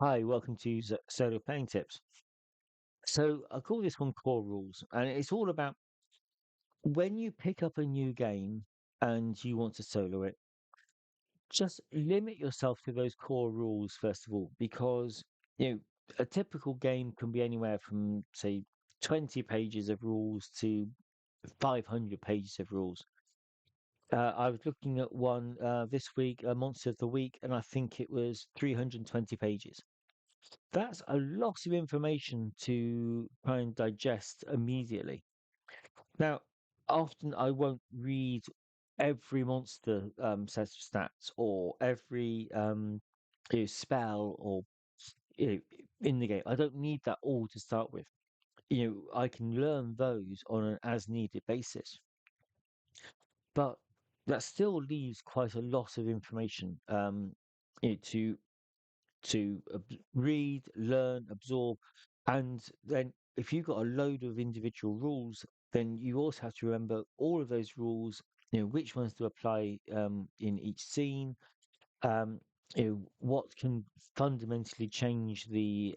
Hi, welcome to Solo Playing Tips. So I call this one Core Rules, and it's all about when you pick up a new game and you want to solo it, just limit yourself to those core rules first of all, because you know a typical game can be anywhere from say 20 pages of rules to 500 pages of rules. I was looking at one this week, a Monster of the Week, and I think it was 320 pages. That's a lot of information to try and digest immediately. Now, often I won't read every monster set of stats or every spell or you know, in the game. I don't need that all to start with. I can learn those on an as needed basis, but that still leaves quite a lot of information to read, learn, absorb, and then if you've got a load of individual rules, then you also have to remember all of those rules. Which ones to apply in each scene. Um, what can fundamentally change the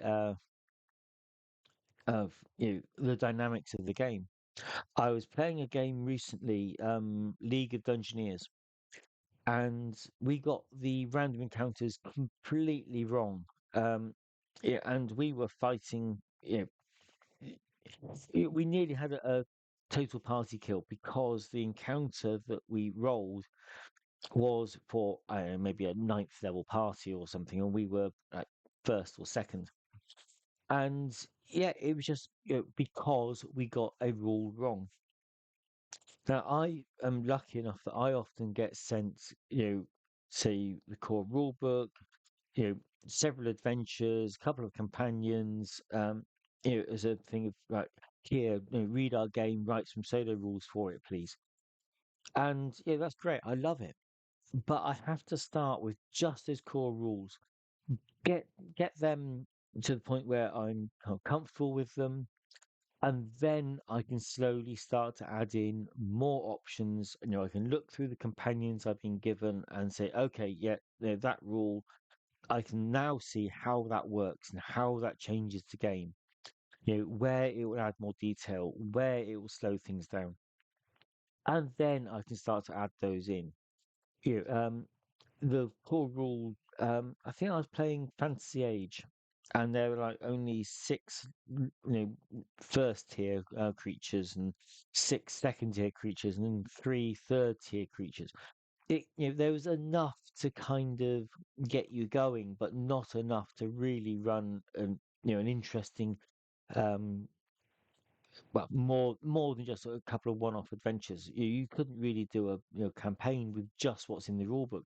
dynamics of the game. I was playing a game recently, League of Dungeoneers, and we got the random encounters completely wrong. Um, yeah, and we were fighting. We nearly had a total party kill because the encounter that we rolled was for I don't know, maybe a ninth level party or something, and we were like first or second. And yeah, it was just because we got a rule wrong. Now, I am lucky enough that I often get sent, say the core rule book, several adventures, a couple of companions, as a thing of like, here, read our game, write some solo rules for it, please. And yeah, that's great. I love it. But I have to start with just those core rules. Get get them to the point where I'm kind of comfortable with them, and then I can slowly start to add in more options. I can look through the companions I've been given and say, okay, yeah, that rule, I can now see how that works and how that changes the game. Where it will add more detail, where it will slow things down, and then I can start to add those in. The core rule. I think I was playing Fantasy Age, and there were like only six, first tier creatures and six second tier creatures, and then three third tier creatures. There was enough to kind of get you going, but not enough to really run an interesting, um, well, more than just a couple of one-off adventures. You couldn't really do a campaign with just what's in the rulebook.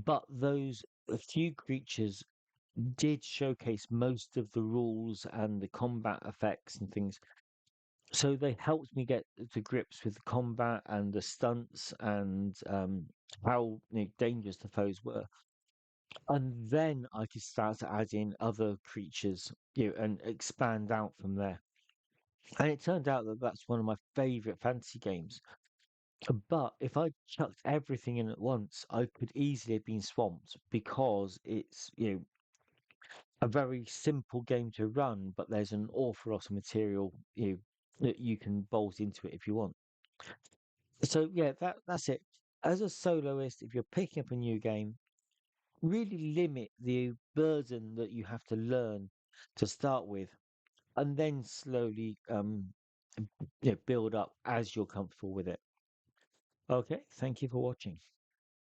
But those a few creatures did showcase most of the rules and the combat effects and things. So they helped me get to grips with the combat and the stunts and how dangerous the foes were. And then I could start to add in other creatures, and expand out from there. And it turned out that that's one of my favorite fantasy games. But if I chucked everything in at once, I could easily have been swamped because it's, a very simple game to run, but there's an awful lot of material, that you can bolt into it if you want. So yeah, that's it. As a soloist, if you're picking up a new game, really limit the burden that you have to learn to start with, and then slowly build up as you're comfortable with it. Okay, thank you for watching.